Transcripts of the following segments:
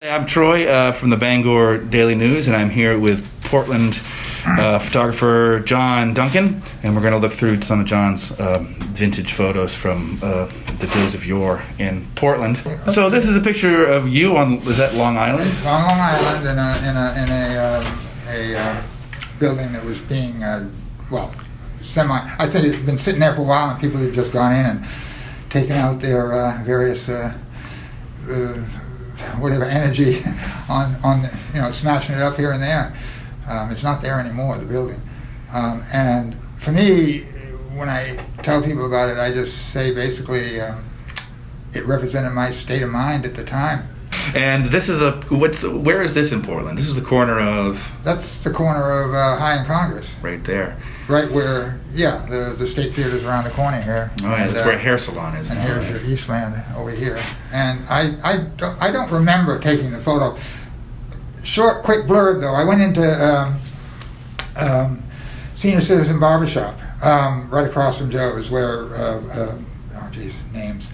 I'm Troy from the Bangor Daily News, and I'm here with Portland photographer John Duncan, and we're going to look through some of John's vintage photos from the days of yore in Portland. So this is a picture of you on, is that Long Island? It's on Long Island in a building that was being, I think it's been sitting there for a while, and people have just gone in and taken out their various whatever energy on smashing it up here and there. It's not there anymore, the building. And for me, when I tell people about it, I just say basically it represented my state of mind at the time. And this is where is this in Portland? This is the corner of... That's the corner of High and Congress. Right there. Right where, the State Theater's around the corner here. Oh yeah, that's where a hair salon is. And here's your Eastland over here. And I don't remember taking the photo. Short, quick blurb though. I went into Senior Citizen Barbershop right across from Joe's where, names.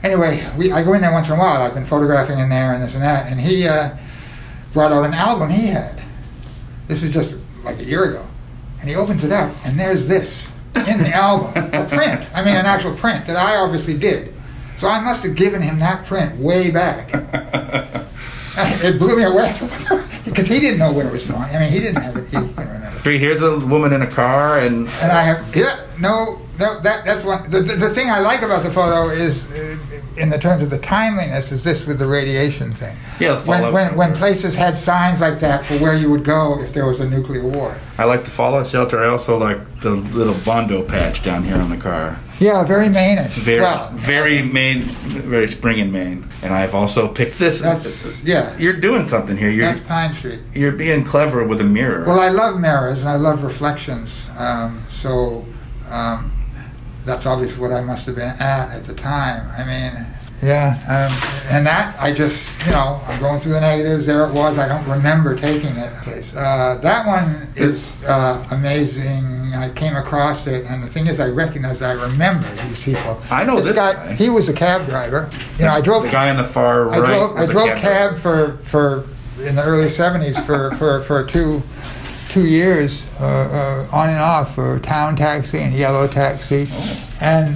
Anyway, I go in there once in a while. I've been photographing in there and this and that. And he brought out an album he had. This is just like a year ago. And he opens it up, and there's this in the album, a print. I mean, an actual print that I obviously did. So I must have given him that print way back. It blew me away because he didn't know where it was from. I mean, he didn't have it. He couldn't remember. Here's a woman in a car, and I have that's one. The thing I like about the photo is, in the terms of the timeliness, is this with the radiation thing. Yeah, when places had signs like that for where you would go if there was a nuclear war. I like the fallout shelter. I also like the little Bondo patch down here on the car. Yeah, very Maine-ish. Very Maine, very spring in Maine. And I've also picked this. You're doing something here. That's Pine Street. You're being clever with a mirror. Well, I love mirrors and I love reflections. That's obviously what I must have been at the time. I mean, and that I just, I'm going through the negatives. There it was. I don't remember taking it. That one is amazing. I came across it, and the thing is, I remember these people. I know this guy. He was a cab driver. I drove. The guy in the far right. I drove cab for in the early '70s for two years on and off for town taxi and yellow taxi. And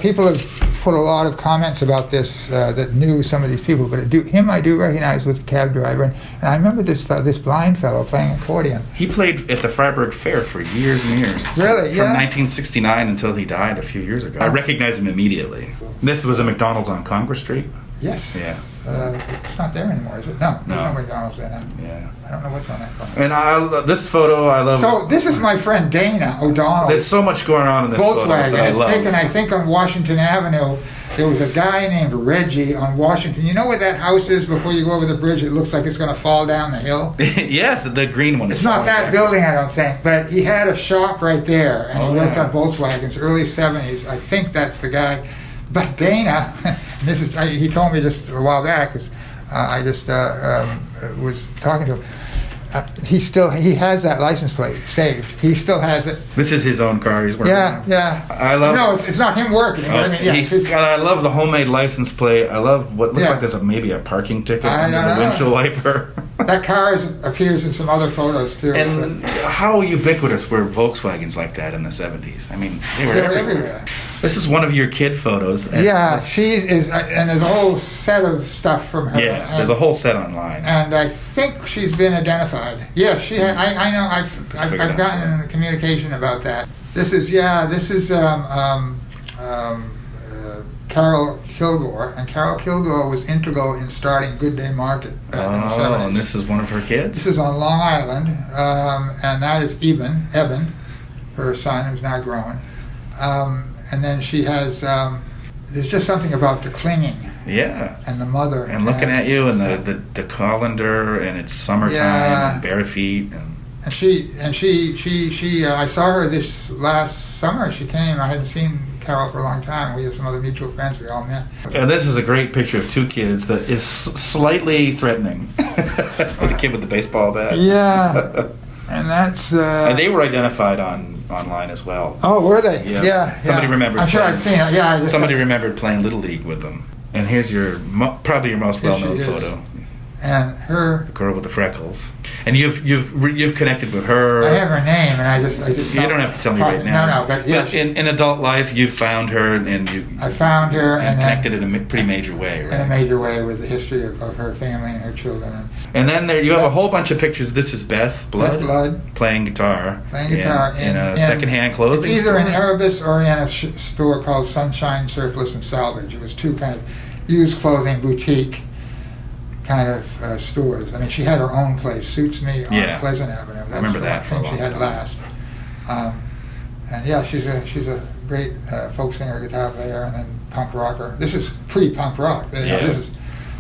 people have put a lot of comments about this that knew some of these people, but I do recognize with the cab driver. And I remember this blind fellow playing accordion. He played at the Freiburg Fair for years and years. Really? From 1969 until he died a few years ago. I recognized him immediately. This was a McDonald's on Congress Street? Yes. Yeah. It's not there anymore, is it? No. There's no McDonald's there now. Yeah. I don't know what's on that corner. And this photo, I love. So this is my friend Dana O'Donnell. There's so much going on in this photo that I love. It's taken, I think, on Washington Avenue. There was a guy named Reggie on Washington. You know where that house is before you go over the bridge? It looks like it's going to fall down the hill. Yes, the green one. It's not that building, I don't think. But he had a shop right there, and he worked on Volkswagens, early 70s. I think that's the guy. But Dana, he told me just a while back, because I just was talking to him. He has that license plate saved. He still has it. This is his own car. He's working. Yeah. I love. No, it's not him working. But I love the homemade license plate. I love what looks like there's maybe a parking ticket under the windshield wiper. That car appears in some other photos too. And how ubiquitous were Volkswagens like that in the 70s? I mean, they were everywhere. This is one of your kid photos. She is, and there's a whole set of stuff from her. Yeah, there's a whole set online. And I think she's been identified. Yes, she. I know. I've gotten communication about that. This is Carol Kilgore, and Carol Kilgore was integral in starting Good Day Market back in the 70s. And this is one of her kids? This is on Long Island, and that is Eben, her son, who's now grown. And then she has, there's just something about the clinging. Yeah. And the mother. And looking at you, and the colander, and it's summertime, and bare feet. And she I saw her this last summer. She came. I hadn't seen Carol for a long time. We have some other mutual friends. We all met. And this is a great picture of two kids that is slightly threatening. The kid with the baseball bat. Yeah. And that's... and they were identified online as well. Oh, were they? Yeah. Somebody remembers. I'm sure I've seen it. Yeah. Somebody remembered playing Little League with them. And here's probably your most well-known photo. And her, the girl with the freckles, and you've connected with her. I have her name, and I just you don't have to tell me right now. No, but yeah, in adult life, you found her, and I found her, and connected in a pretty major way, right? In a major way with the history of her family and her children. And then you have a whole bunch of pictures. This is Beth Blood playing guitar in a secondhand clothing. It's either store. in Erebus or in a store called Sunshine Surplus and Salvage. It was two kind of used clothing boutique kind of stores. I mean, she had her own place, Suits Me on Pleasant Avenue. That's I remember that for a long she had time. last. And yeah, she's a great folk singer, guitar player, and then punk rocker. This is pre-punk rock. This is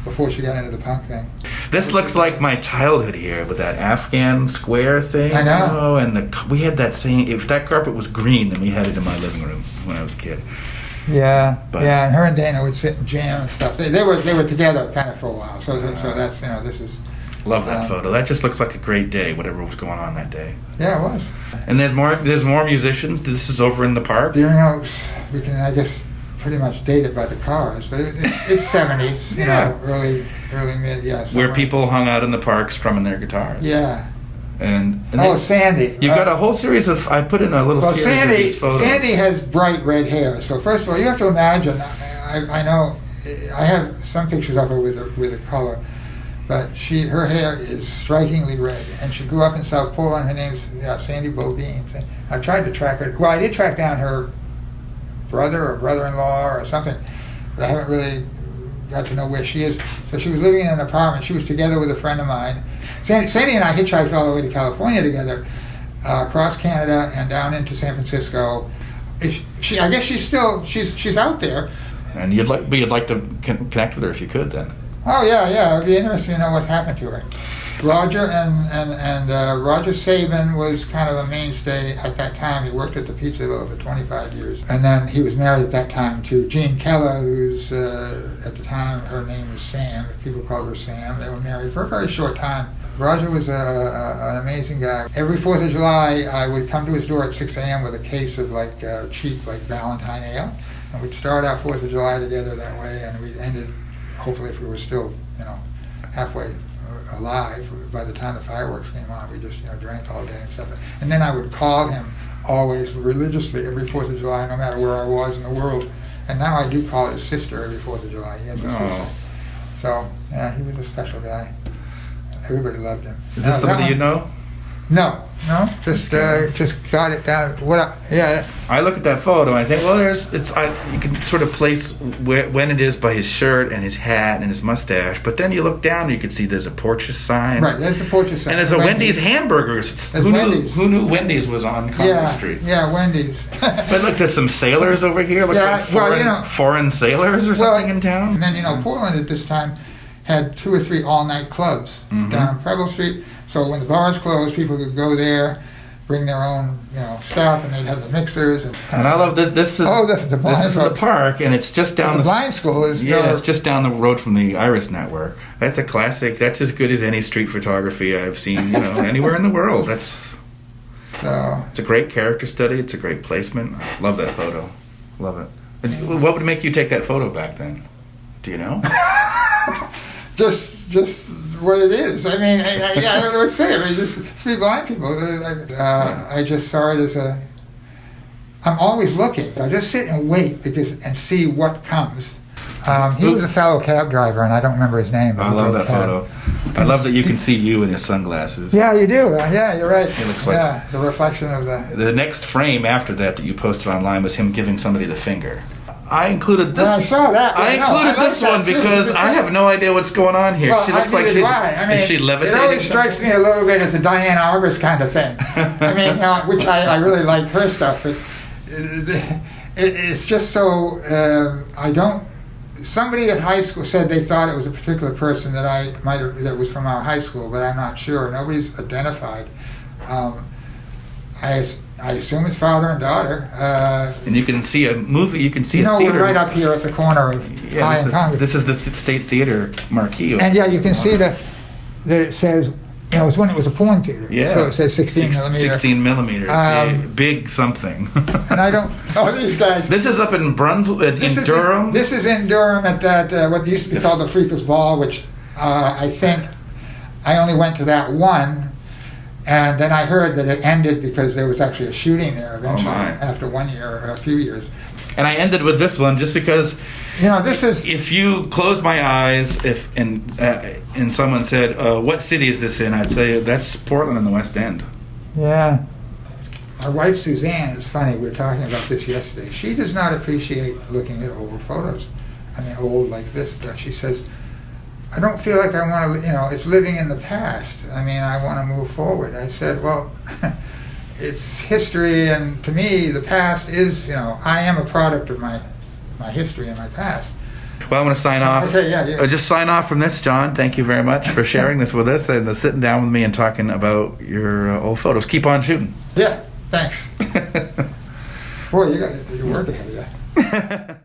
before she got into the punk thing. This looks like my childhood here with that Afghan square thing. I know. And we had that same. If that carpet was green, then we had it in my living room when I was a kid. Yeah, and her and Dana would sit and jam and stuff. They were together kind of for a while. So that's this is. Love that photo. That just looks like a great day, whatever was going on that day. Yeah, it was. And there's more musicians. This is over in the park. Deering Oaks. We can, I guess, pretty much date it by the cars, but it's 70s. Early mid. Yeah. Where people hung out in the park strumming their guitars. Yeah. And Sandy. You've got a whole series of. I put in a little series of these photos. Sandy has bright red hair. So first of all, you have to imagine. I know. I have some pictures of her with the color, but her hair is strikingly red, and she grew up in South Portland. Her name's Sandy Bovine. I tried to track her. Well, I did track down her brother or brother-in-law or something, but I haven't really got to know where she is. So she was living in an apartment. She was together with a friend of mine. Sandy and I hitchhiked all the way to California together, across Canada and down into San Francisco. I guess she's out there. And you'd like to connect with her if you could then. Oh yeah, it'd be interesting to know what's happened to her. Roger and Roger Sabin was kind of a mainstay at that time. He worked at the Pizzavilla for 25 years, and then he was married at that time to Jean Keller, who's at the time her name was Sam. People called her Sam. They were married for a very short time. Roger was an amazing guy. Every 4th of July, I would come to his door at 6 a.m. with a case of cheap Valentine ale, and we'd start our 4th of July together that way, and we'd end it, hopefully if we were still, halfway alive by the time the fireworks came on. We just, drank all day and stuff. And then I would call him always religiously every 4th of July, no matter where I was in the world. And now I do call his sister every 4th of July. He has a sister. So, yeah, he was a special guy. Everybody loved him. Is this somebody you know? No, just got it down. I look at that photo and I think, you can sort of place when it is by his shirt and his hat and his mustache. But then you look down and you can see there's a Porches sign. Right, there's the Porches sign. And there's a Wendy's hamburgers. Who knew Wendy's was on Congress Street? Yeah, Wendy's. But look, there's some sailors over here. Foreign sailors or something in town. And then Portland at this time had 2 or 3 all-night clubs down on Preble Street. So when the bars closed, people could go there, bring their own, stuff, and they'd have the mixers. And I love this. This is the park, and it's just down the blind school is. It's just down the road from the Iris Network. That's a classic. That's as good as any street photography I've seen, anywhere in the world. It's a great character study. It's a great placement. Love that photo. Love it. What would make you take that photo back then? Do you know? Just what it is. I mean, I don't know what to say. I mean, just 3 blind people. I just saw it as I'm always looking. I just sit and wait and see what comes. He was a fellow cab driver, and I don't remember his name. I love that photo. I love that you can see you in his sunglasses. Yeah, you do. Yeah, you're right. It looks like the reflection of the next frame after that you posted online was him giving somebody the finger. I included this. Well, I saw that. I included this one because I have no idea what's going on here. Well, she looks like is she levitating? It always strikes me a little bit as a Diane Arbus kind of thing. I mean, which I really like her stuff, but it's just so I don't. Somebody at high school said they thought it was a particular person that was from our high school, but I'm not sure. Nobody's identified. I assume it's father and daughter. And you can see a movie. You can see a theater. We're right up here at the corner of High and Congress. This is the State Theater marquee. And you can see that it says, it's when it was a porn theater. Yeah. So it says 16 millimeter. 16 millimeter. Big something. And I don't. Oh, these guys. This is up in Brunswick, Durham. This is in Durham at that what used to be called the Freakers Ball, which I think I only went to that one, and then I heard that it ended because there was actually a shooting there eventually after 1 year or a few years. And I ended with this one just because, this is... if you close my eyes, and someone said, "What city is this in?" I'd say that's Portland in the West End. Yeah. My wife Suzanne is funny. We were talking about this yesterday. She does not appreciate looking at old photos. I mean, old like this, but she says, "I don't feel like I want to, it's living in the past. I mean, I want to move forward." I said, well, it's history, and to me, the past is, I am a product of my history and my past. Well, I'm going to sign off. Okay, yeah. Just sign off from this, John. Thank you very much for sharing this with us and sitting down with me and talking about your old photos. Keep on shooting. Yeah, thanks. Boy, you got your work ahead of you.